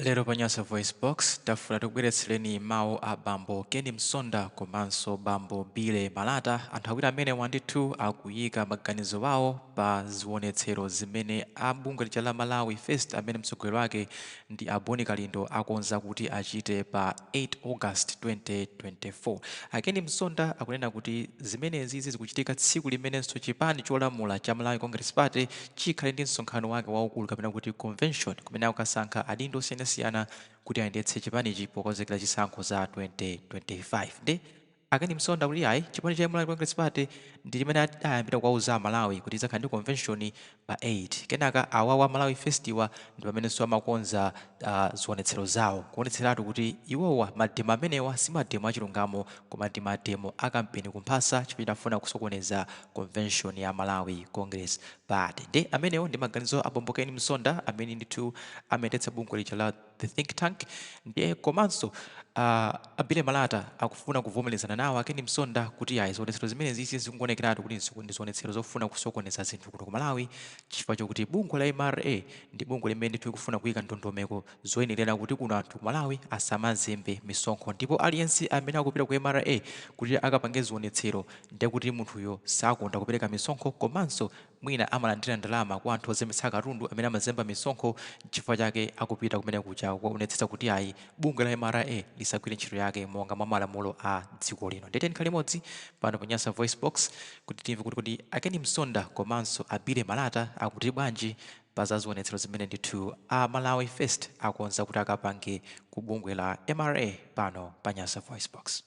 Lero panyasa voice box tafuna tikubweretsereni mawu a bambo Kenny Msonda komanso bambo Bile Malata, anthu awiri amene wandithu akuyika maganizo awo pa ziwonetsero zimene a bungwe lija la Malawi First amene mtsogoleri wake ndi a Boni Kalindo akonza kuti achite pa 8 August 2024. Kenny Msonda akunena kuti zimenezi zikuchitika tsiku limenenso chipani cholamula cha Malawi Congress Party chikhale ndi msonkhano wake waukulu kapena kuti convention kumene akukasankha adindo osiyanasiyana kuti ayendetse chipanichi pokonzekera chisankho za 2025. Ndi Kenny Msonda kuti ayi chipani cha Malawi Congress Party ndi chimene ayambira kuwauza Malawi kuti izakhale ndi convention pa 8. Kenaka awawa Malawi Festival ndi pamenenso amakonza ziwonetsero zawo kuonetseratu kuti iwowa mademo amenewa si mademo achilungamo koma ndi mademo akampeni kumphasa chipita afuna kusokoneza convention ya Malawi Congress Party. Ndi amenewo ndi maganizo a bambo Kenny Msonda amene ndithu amayendetsa bungwe lija la The Think Tank. Ndiye komanso a Bile Malata akufuna kuvomerezana nawo Kenny Msonda kuti ayi ziwonetsero zimenezi zikungonekeratu kuti ndi ziwonetsero zofuna kusokoneza zinthu kuno ku Malawi chifukwa chokuti bungwe la MRA ndi bungwe limene ndithu likufuna kuyika ndondomeko zoyenerera kuti kuno anthu Malawi asamazembe misonkho, ndipo aliyense amene akupita ku MRA kuti akapange ziwonetsero ndiye kuti munthuyo sakonda kupereka misonkho komanso mwina amalandira ndalama kwa anthu ozembetsa katundu amene amazemba misonkho. Chifukwa chake akupita kumene kuja kuonetsetsa kuti ayi bungwe la MRA lisagwire ntchito yake monga mwa malamulo a dziko lino. Ndeteni khali modzi pano panyasa voice box kuti timve kuti Kenny Msonda komanso a Bile Malata akuti bwanji pa za ziwonetsero zimene ndithu a Malawi First akonza kuti akapange ku bungwe la MRA pano panyasa voice box.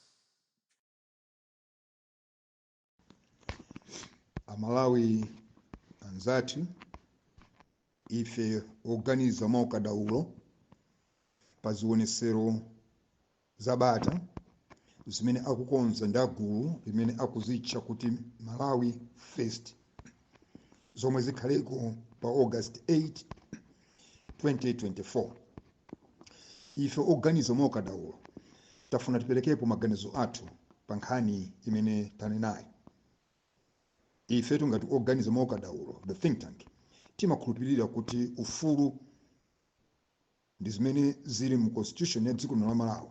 Amalawi anzathu ife oganiza mwaukadaulo pa ziwonetsero zabata zimene akukonza ndi agulu limene akuzitcha kuti Malawi First zomwe zikhaleko pa August 8, 2024. Ife oganiza mwaukadaulo tafuna tiperekepo maganizo athu pa nkhani imene tanenayi. Ife tungati oganiza mwaukadaulo The Think Tank timakhulupirira kuti ufulu ndi zimene zili mu constitution ya dziko la Malawi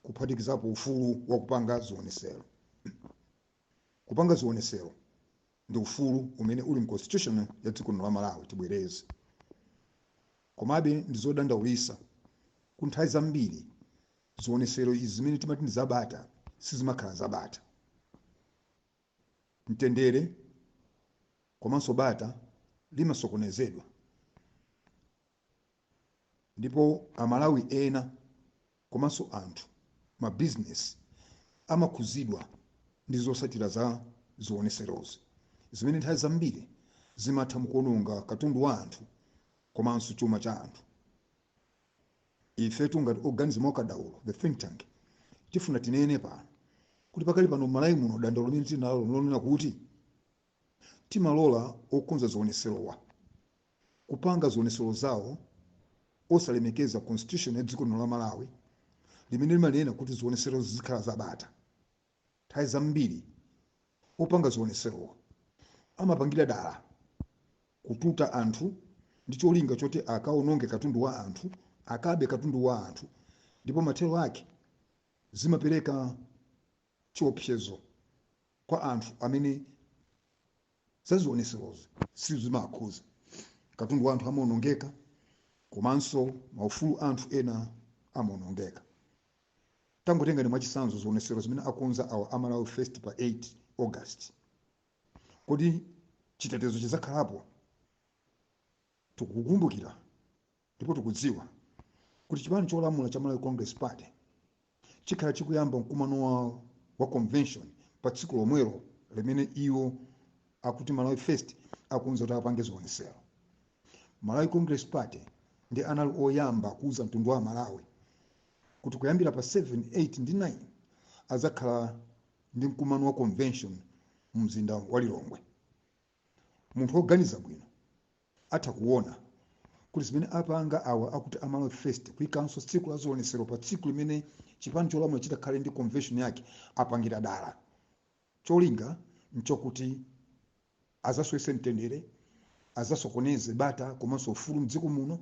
kuphatikizapo ufulu wa kupanga ziwonetsero. Kupanga ziwonetsero ndi ufulu umene uli mu constitution ya dziko la Malawi tibwereze. Komabe ndi zodandaulitsa ku nthawi zambiri ziwonetsero izi zimene timati ndi zabata sizimakhala zabata. Mtendere komanso bata limasokonezedwa, ndipo Amalawi ena komanso anthu mabizinesi amakhuzidwa ndi zotsatira za ziwonetserozi zimene nthawi zambiri zimatha mukuononga katundu wa anthu komanso chuma cha anthu. Ife tungati oganiza mwaukadaulo The Think Tank tifuna tinene pano kuti pakali pano Malawi muno dandaulo limene tinalo lonena kuti timalola okonza ziwonetserowa kupanga ziwonetsero zawo osalemekeza constitution ya dziko la Malawi limene limanena kuti ziwonetsero zizikhala zabata. Nthawi zambiri opanga ziwonetserowa amapangira dala kututa anthu ndi cholinga choti akaononge katundu wa anthu, akabe katundu wa anthu, ndipo mathero ake zimapereka chiopsezo kwa anthu amene zaziwonetserozi sizimakhuza. Katundu wa anthu amaonongeka komanso maufulu anthu ena amaonongeka. Tangotengani mwachitsanzo ziwonetsero zimene akonza awa a Malawi First pa 8 August. Kodi chitetezo chizakhalapo? Tikukumbukira ndipo tikudziwa kuti chipani cholamula cha Malawi Congress Party chikhala chikuyamba mkumano wa convention pa tsiku lomwelo limene iwo akuti Malawi First akonza kuti apange ziwonetsero. Malawi Congress Party ndi anali oyamba kuuza mtundu wa Malawi kuti kuyambira pa 7, 8 ndi 9 azakhala ndi mkumano wa convention mu mzinda wa Lilongwe. Munthu oganiza bwino atha kuona kuti zimene apanga awa akuti Malawi First kuikanso tsiku la ziwonetsero pa tsiku limene chipani cholamula chitakhale ndi convention yake apangira dala. Cholinga nchokuti azaswetse mtendere, azasokoneze bata komanso ufulu mdziko muno,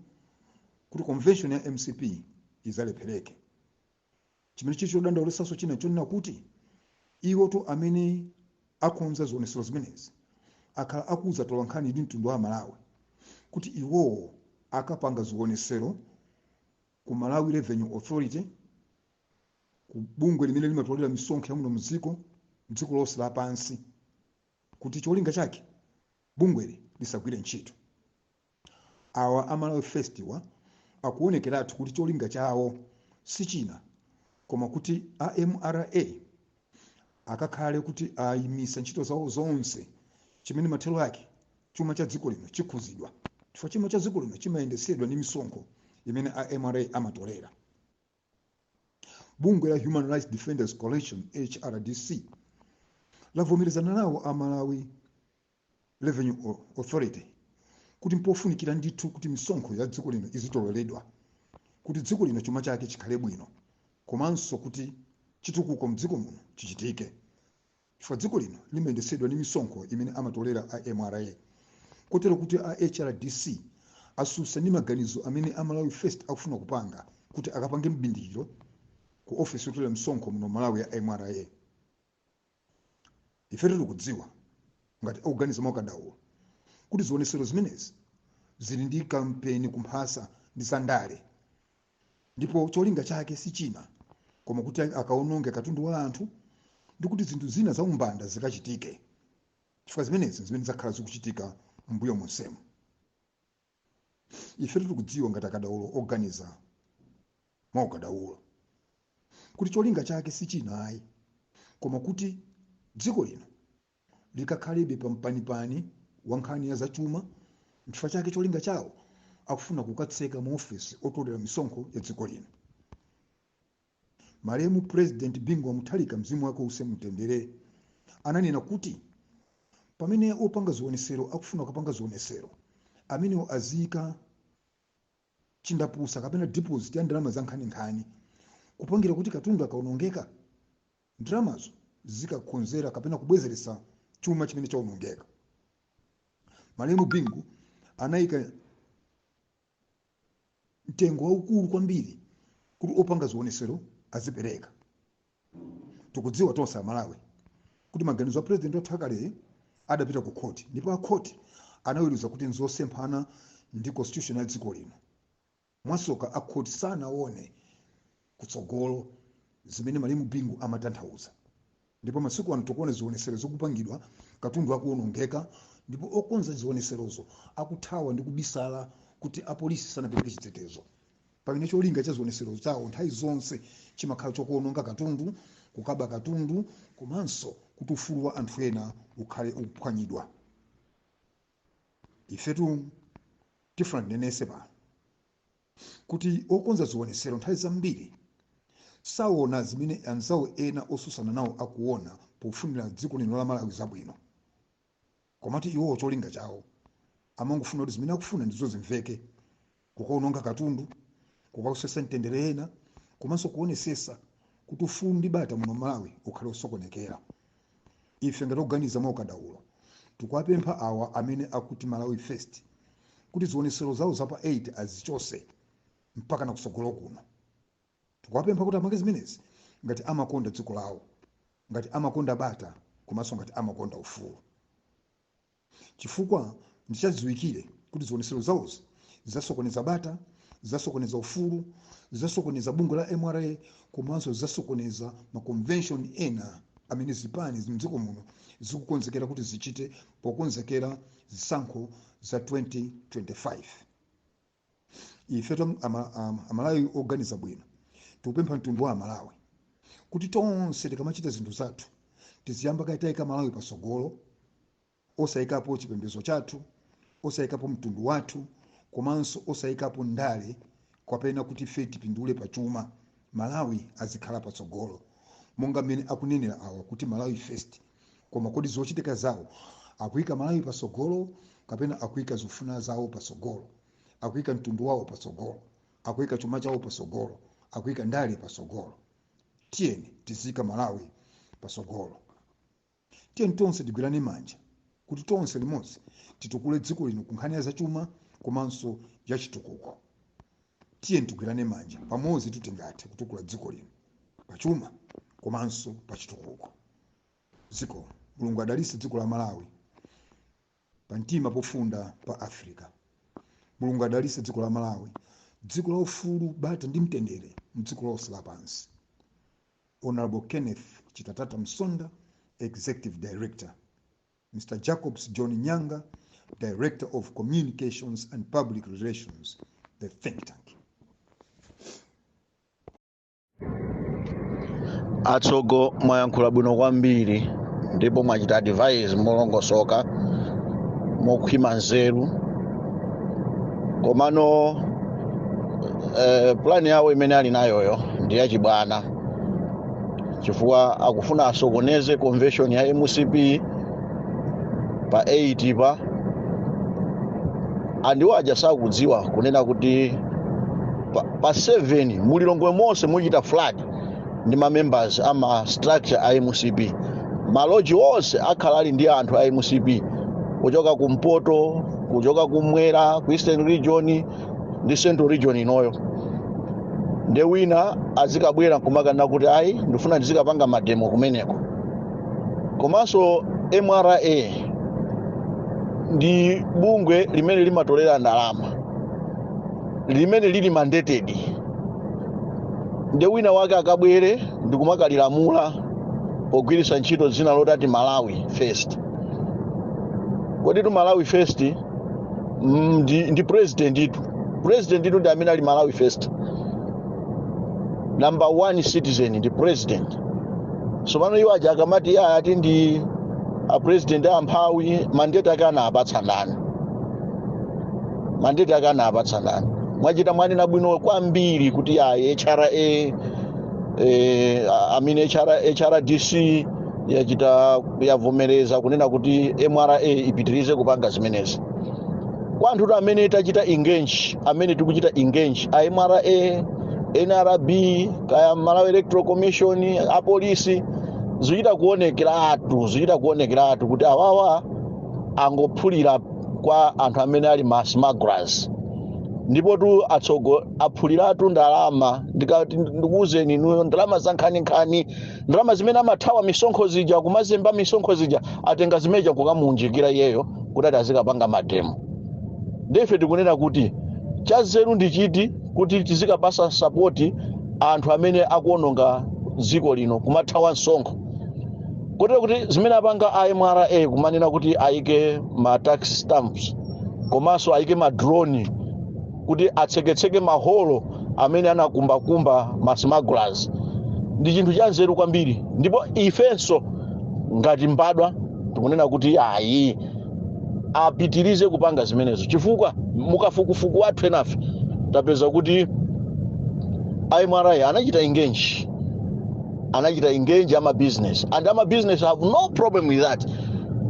kuti convention ya MCP izalephereke. Chimene chichodandaulisanso china chonena kuti iwoto amene akonza zionesero zimenezi akhala akuza tolankhani ndi mtundu wa Malawi kuti iwowo akapanga zionesero ku Malawi Revenue Authority, ku bungwe limene limatolera misonkho ya muno mdziko lonse lapansi, kuti cholinga chake bungweli lisagwire ntchito. Awa Amalawi Festival akuonekeratu kuti cholinga chawo si china koma kuti AMRA akakhale kuti ayimisa ntchito zawo zonse, chimene mathelo ake chuma cha dziko lino chikhuzidwa, chifukwa chuma cha dziko lino chimayendesedwa ndi misonkho imene AMRA amatolera. Bungwe la Human Rights Defenders Coalition HRDC lavomerezana nawo Amalawi Revenue Authority kuti mpofunikira ndithu kuti misonkho ya dziko lino izitoleredwa, kuti dziko lino chuma chake chikhale bwino, komanso kuti chitukuko mdziko muno chichitike, chifukwa dziko lino limayendesedwa ndi misonkho imene amatolera AMRA. Kotero kuti HRDC asusa ndi maganizo amene Amalawi Fest akufuna kupanga kuti akapange mbindikiro ku ofisi yotolera misonkho muno Malawi ya AMRA. Ife tikudziwa ngati akuganiza mwakadaulo kuti zionesero zimenezi zili ndi kampeni kumphasa ndi sandale, ndipo cholinga chake si china koma kuti akaononge katundu wa anthu ndi kuti zinthu zina za umbanda zikachitike, chifukwa zimenezi zimene zakhala zikuchitika mbuyo monsemo. Ife tikudziwa ngati akadaulo oganiza mwaukadaulo kuti cholinga chake si china ayi koma kuti dziko lino likakhalebe pampanipani wa nkhani ya zachuma. Chifukwa chake cholinga chawo akufuna kukatseka mu ofisi otolera misonkho ya dziko lino. Malemu President Bingu wa Mutharika, mzimu wake uuse mtendere, ananena kuti pamene opanga zionesero akufuna kupanga zionesero amene azika chindapusa kapena deposit ya ndalama za nkhani kupangira kuti katundu akaonongeka ndalamazo zikakhonzera kapena kubwezeresa chuma chimene chaonongeka. Malemu Bingu anayika mtengo waukulu kwambiri kuti opanga zionesero azipereka. Tikudziwa tonse Malawi kuti maganizo a president wathu akale adapita ku court, ndipo a court anaweruza kuti nzosemphana ndi constitution ya dziko lino. Mwasoka a court sanaone kutsogolo zimene Malemu Bingu amatanthauza, ndipo masiku ano tikuona zionesero zokupangidwa katundu akuonongeka, ndipo okonza zioneserozo akuthawa ndi kubisala kuti apolisi sanapereke chitetezo. Pamene cholinga cha zionesero zawo nthawi zonse chimakhala chokuononga katundu, kukaba katundu, komanso kuti ufulu wa anthu ena ukhale ukuphwanyidwa. Ifetu tifuna tinenese pano kuti okonza zionesero nthawi zambiri saona zimene anzawo ena osusana nawo akuona pofunira dziko lino la Malawi zabwino, komati iwo cholinga chawo amangofuna kuti zimene akufuna ndizo zimveke, kukaononga katundu, kukausesa mtendere ena, komanso kuonesesa kuti ufulu ndi bata muno Malawi ukhale osokonekera. Ife ngati oganiza mwaukadaulo tikuwapempha awa amene akuti Malawi Fest kuti zionesero zawo zapa 8 azichose mpaka nakusogolo kuno. Tikuwapempha kuti amange zimenezi ngati amakonda dziko lawo, ngati amakonda bata, komanso ngati amakonda ufulu, chifukwa ndichadziwikire kuti zionesero zawozi zizasokoneza bata, zizasokoneza ufulu, zizasokoneza bungwe la MRA, komanso zizasokoneza ma convention ena amene zipani mdziko muno zikukonzekera kuti zichite pokonzekera zisankho za 2025. Ife Amalawi oganiza bwino tikupempha mtundu wa Malawi kuti tonse tikamachita zinthu zathu tiziyamba kaitayika Malawi pasogolo, osayikapo chipembedzo chathu, osayikapo mtundu wathu, komanso osayikapo ndale kapena kuti ife tipindule pachuma. Malawi azikhala patsogolo monga mmene akunenera awa kuti Malawi Fest, koma kodi zochitika zawo akuyika Malawi pasogolo kapena akuyika zofuna zawo pasogolo, akuyika mtundu wawo pasogolo, akuyika chuma chawo pasogolo, akuyika ndale pasogolo? Tiyeni tizika Malawi pasogolo. Tiyeni tonse tigwirane manja kuti tonse limodzi titukule dziko lino ku nkhani ya zachuma komanso ya chitukuko. tiye tigwirane manja pamodzi tingathe kutukula dziko lino pachuma komanso pachitukuko. Dziko Mulungu adalitse dziko la Malawi pamtima pofunda pa Africa. Mulungu adalitse dziko la Malawi, dziko la ufulu, bata ndi mtendere mdziko lonse lapansi. Honorable Kenneth Chitatata Msonda, Executive Director. Mr. Jacobs John Nyanga, Director of Communications and Public Relations, the think tank. Atsogo mwayankhula bwino kwambiri ndipo mwachita advise molongosoka mokhwima nzeru komano plan yawo imene ali nayoyo ndi yachibwana chifukwa akufuna asokoneze convention ya MCP pa 8 pa andiwo aja sakudziwa kunena kuti pa 7 mulilongwe monse muchita flood ndi ma members ama structure a MCP. Maloji onse akhala ali ndi anthu a MCP kuchoka kumpoto, kuchoka kumwera, ku Eastern Region ndi Central Region inoyo. Nde wina azikabwera kumakana kuti ayi ndifuna ndizikapanga mademo kumeneko. Komanso MRA ndi bungwe limene limatolera ndalama, limene lili mandated. Nde wina wake akabwere ndikumakalilamula pogwiritsa ntchito dzina lotati Malawi First. Kodi tu Malawi First ndi president itu. President itu ndi amene ali Malawi First. Number 1 citizen ndi president. So pano iwo aja akamati ati ndi a president amphawi mandate akana apatsa ndani. Mandate akana apatsa ndani. Mwachita mwanena bwino kwambiri kuti HRA HRDC yachita yavomereza kunena kuti MRA ipitirize kupanga zimenezi. Kwa anthu amene tachita engage, amene tikuchita engage a MRA, NRB, kaya Malawi Electoral Commission, a police zikuchita kuonekeratu kuti awawa angophulira kwa anthu amene ali ma smugglers. Ndipo tu atsogo aphuliratu ndalama ndikati ndikuuzeni inu ndalama za nkhani ndalama zimene amathawa misonkho zija kumazemba misonkho zija atenga zimeja kukamunjikira iyeyo kuti azikapanga mademo. Ndefe tikunena kuti chazeru ndi chiti kuti tizikapasa support anthu amene akuononga dziko lino kumathawa msonkho. Kotero kuti zimene apanga MRA kumanena kuti ayike ma tax stamps komanso ayike ma drone kuti atseketseke maholo amene anakumbakumba ma smugglers ndi chinthu cha nzeru kwambiri. Ndipo ifenso ngati mbadwa tikunena kuti ayi apitirize kupanga zimenezo chifukwa mukafukufuku wathu enafe tapeza kuti MRA anachita engage ama business and ama business have no problem with that.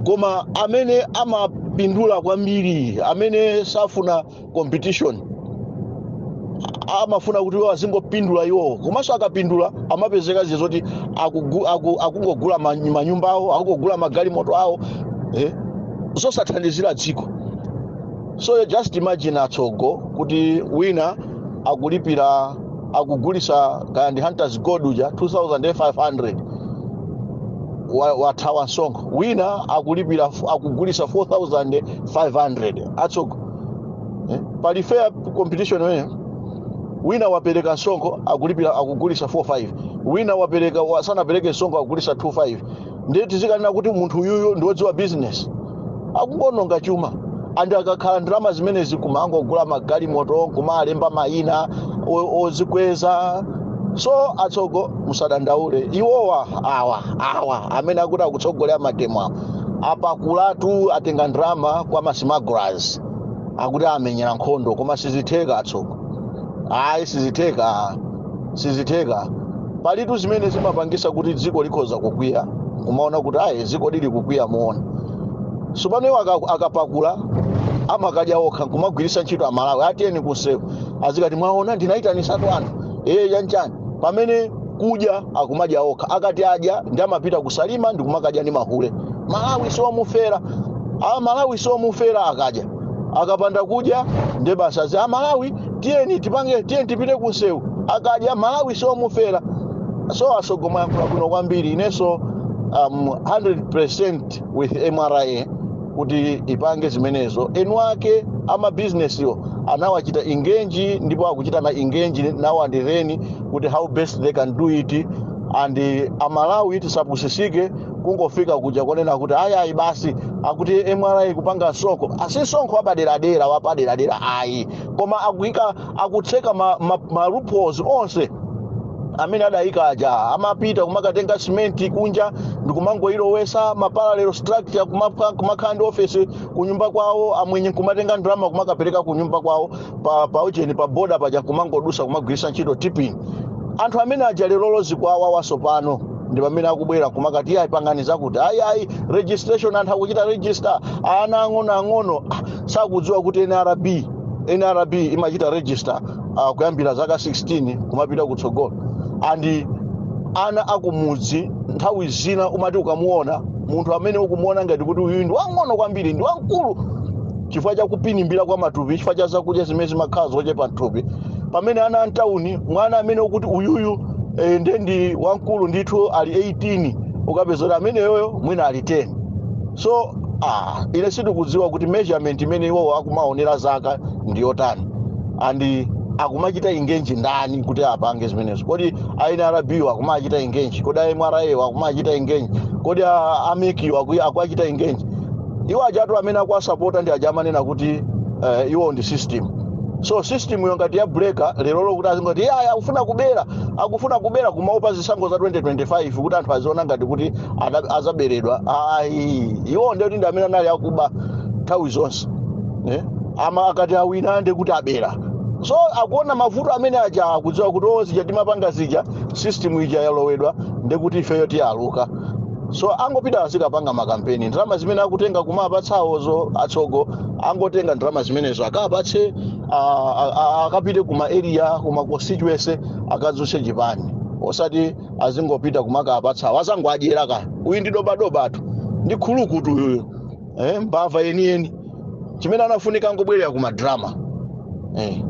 Koma amene amapindula kwambiri, amene safuna competition, amafuna kuti iwo azingopindula iwo, komanso akapindula amapezeka zoti akungogula manyumba awo, akungogula magalimoto awo zosathandizira dziko. So just imagine atsogo kuti wina akulipira akugulisa kandi Hunters Gold uja 2500 wathawa msonkho, wina akulipira akugulisa 4500 atsogo. Pali fair competition wina wapereka msonkho akulipira akugulisa 45, wina wapereka sanapereke msonkho akugulisa 25. Ndiye tizikanena kuti munthu uyuyo ndi wodziwa business akungononga chuma. Andi akakhala ndalama zimenezi kumangogula magalimoto, kumalemba mayina ozikweza. So atsogo musadandaule iwowa awa amene akuti akutsogolera mademo apakulatu atenga ndalama kwa ma smugglers akuti amenyera nkhondo, koma sizitheka atsogo. Ayi sizitheka. Palitu zimene zimapangisa kuti dziko likhoza kukwiya, kumaona kuti ayi dziko lili kukwiya muona. So pano akapakula amakadya okha kumagwirisa ntchito amalawi atiyeni kusewu azikati mwaona ndinaitanisatu anthu yanchani pamene kudya akumadya okha, akati adya ndi amapita kusalima ndi kumakadya ndi mahule. Malawi siomufera akadya akapanda kudya ndi basa za Malawi tiyeni tipite kunsewu akadya Malawi somufera. So asogoma yankula kuno kwambiri inenso 100% with MRA kuti ipange zimenezo. Enu ake ama business yo anawachita engage ndipo akuchita na engage now and then kuti how best they can do it, and Amalawi tisapusisike kungofika kuja konena kuti ayi basi akuti MRA kupanga soko asisonko abaderadera wapaderadera ayi koma akutseka ma loopholes onse amene adayika aja amapita kumakatenga cement kunja ndikumangoilowesa maparallel structure kumakhandi office kunyumba kwawo, amwenye kumatenga ndalama kumakapereka kunyumba kwawo pa ujeni pa border paja kumangodusa kumagwirisa ntchito tipping. Anthu amene aja lero zikwawa wasopano ndi pamene akubwera kumakati ayipanganiza kuti ayi registration anthu akuchita register ana ang'ono sakudziwa kuti NRB imachita register kuyambira zaka 16 kumapita kutsogolo. And ana akumudzi nthawi zina umati ukamuona munthu amene ukumuona ngati kuti uyu ndi wang'ono kwambiri ndi wankulu chifukwa cha kupinimbira kwa matupi, chifukwa cha zakudya zimene zimakhala zochepa mthupi, pamene ana antawuni mwana amene ukuti uyuyu ndi wankulu ndithu ali 18 ukapeza kuti amene yoyo mwina ali 10. So ine sitikudziwa kuti measurement imene iwowo akumaonera zaka ndi yotani and akumachita engage ndani kuti apange zimenezo. Kodi NRB akumachita engage, kodi MRA akumachita engage, kodi ameki akuachita engage. Iwo ajatu amene akuwasapota ndi ajamanena kuti iwo ndi system. So system yo ngati ya breaker lero kuti azingoti akufuna kubera kumaopa zisango za 2025 kuti anthu aziona ngati kuti azaberedwa. Iwo ndi amene anali akuba nthawi zonse ama akati awina ande kuti abera. So akuona mavuto amene aja akudziwa kuti zija timapanga zija system ija yalowedwa ndekuti ifeyo tiyaluka. So angopita azikapanga makampeni ndalama zimene akutenga kumapatsawozo atsogo angotenga ndalama zimenezo akapatse akapite kuma area kuma constituency akadzuse chipani osati azingopita kumakapatsa wazangoadyera ka uyu ndi dobadobatu ndi khulukutu uyu mbava yeni chimene anafunika ngobwerera kuma drama.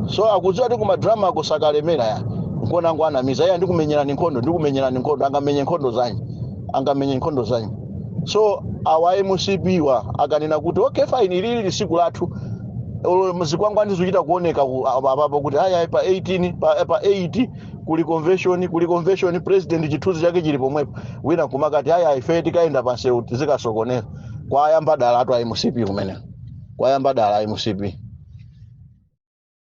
So akudziwa kuti kuma drama kusakalemera ya nkona ngo anamiza ya ndikumenyerani nkhondo angamenye nkhondo zanyi. So awa MCP wa akanena kuti okay fine ili siku lathu zikwangwani zochita kuoneka apapo kuti pa 18 pa 8 kuli convention president chithunzi chake chili pomwepo wina kumakati ife tikaenda pansewu tizikasokonera kwayamba dala atu MCP kumene kwayamba dala MCP.